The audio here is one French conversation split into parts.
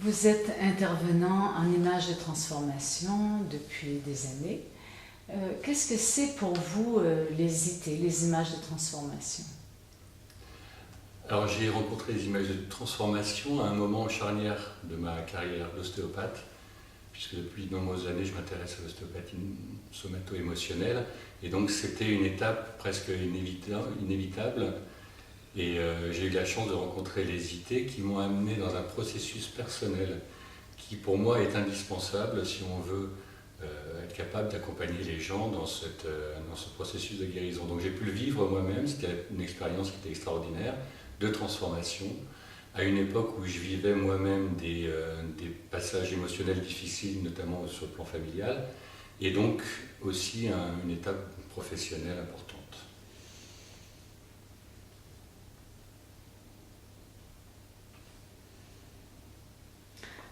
Vous êtes intervenant en images de transformation depuis des années. Qu'est-ce que c'est pour vous les IT, les images de transformation? Alors j'ai rencontré les images de transformation à un moment charnière de ma carrière d'ostéopathe, puisque depuis de nombreuses années je m'intéresse à l'ostéopathie somato-émotionnelle, et donc c'était une étape presque inévitable. Et j'ai eu la chance de rencontrer les IT qui m'ont amené dans un processus personnel qui pour moi est indispensable si on veut être capable d'accompagner les gens dans ce processus de guérison. Donc j'ai pu le vivre moi-même, c'était une expérience qui était extraordinaire, de transformation, à une époque où je vivais moi-même des passages émotionnels difficiles, notamment sur le plan familial, et donc aussi une étape professionnelle importante.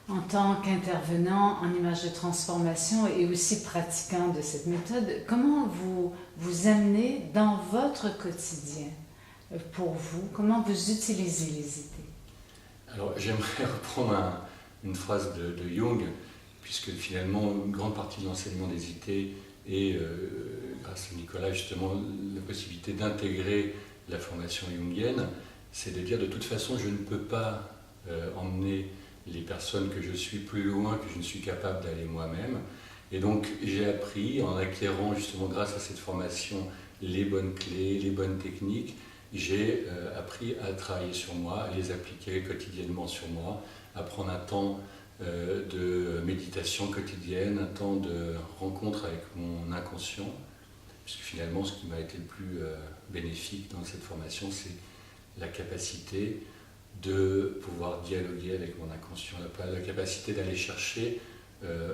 En tant qu'intervenant en images de transformation et aussi pratiquant de cette méthode, comment vous amenez dans votre quotidien pour vous? Comment vous utilisez les idées? Alors j'aimerais reprendre une phrase de Jung, puisque finalement une grande partie de l'enseignement des IT est, grâce à Nicolas justement, la possibilité d'intégrer la formation jungienne, c'est de dire de toute façon je ne peux pas emmener les personnes que je suis plus loin que je ne suis capable d'aller moi-même. Et donc j'ai appris, en acquérant justement grâce à cette formation les bonnes clés, les bonnes techniques, j'ai appris à travailler sur moi, à les appliquer quotidiennement sur moi, à prendre un temps de méditation quotidienne, un temps de rencontre avec mon inconscient, puisque finalement ce qui m'a été le plus bénéfique dans cette formation, c'est la capacité de pouvoir dialoguer avec mon inconscient, la capacité d'aller chercher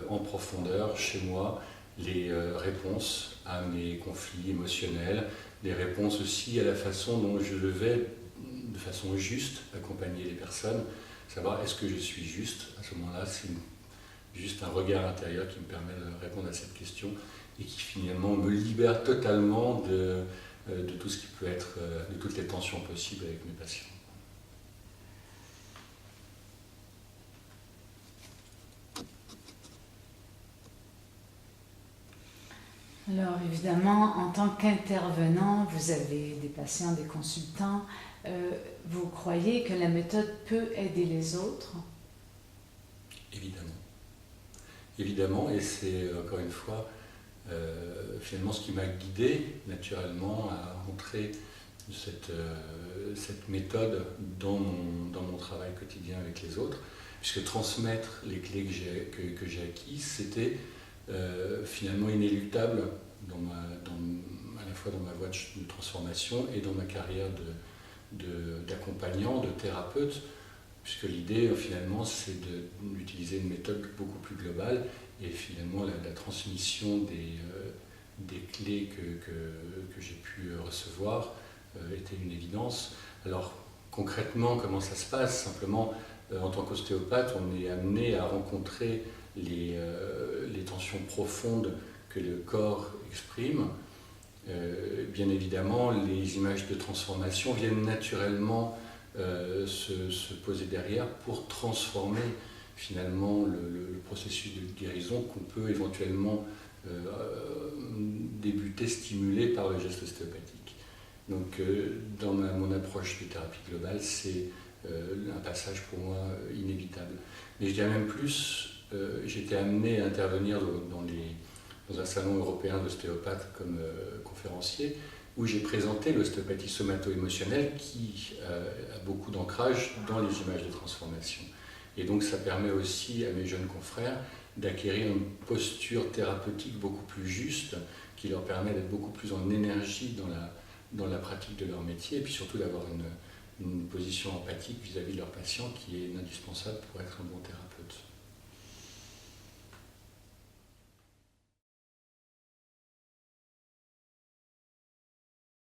en profondeur chez moi les réponses à mes conflits émotionnels, des réponses aussi à la façon dont je vais de façon juste accompagner les personnes, savoir est-ce que je suis juste. À ce moment-là, c'est juste un regard intérieur qui me permet de répondre à cette question et qui finalement me libère totalement de tout ce qui peut être, de toutes les tensions possibles avec mes patients. Alors évidemment, en tant qu'intervenant, vous avez des patients, des consultants. Vous croyez que la méthode peut aider les autres? Évidemment. Évidemment, et c'est encore une fois finalement ce qui m'a guidé naturellement à rentrer cette méthode dans mon travail quotidien avec les autres, puisque transmettre les clés que j'ai acquises, c'était finalement inéluctable à la fois dans ma voie de transformation et dans ma carrière d'accompagnant, de thérapeute, puisque l'idée finalement c'est d'utiliser une méthode beaucoup plus globale et finalement la transmission des clés que j'ai pu recevoir était une évidence. Alors concrètement comment ça se passe? Simplement en tant qu'ostéopathe on est amené à rencontrer les tensions profondes que le corps exprime. Bien évidemment, les images de transformation viennent naturellement se poser derrière pour transformer finalement le processus de guérison qu'on peut éventuellement débuter, stimuler par le geste ostéopathique. Donc dans mon approche de thérapie globale, c'est un passage pour moi inévitable. Mais je dirais même plus, j'ai été amené à intervenir dans un salon européen d'ostéopathes comme conférencier, où j'ai présenté l'ostéopathie somato-émotionnelle qui a beaucoup d'ancrage dans les images de transformation. Et donc ça permet aussi à mes jeunes confrères d'acquérir une posture thérapeutique beaucoup plus juste, qui leur permet d'être beaucoup plus en énergie dans la pratique de leur métier, et puis surtout d'avoir une position empathique vis-à-vis de leurs patients qui est indispensable pour être un bon thérapeute.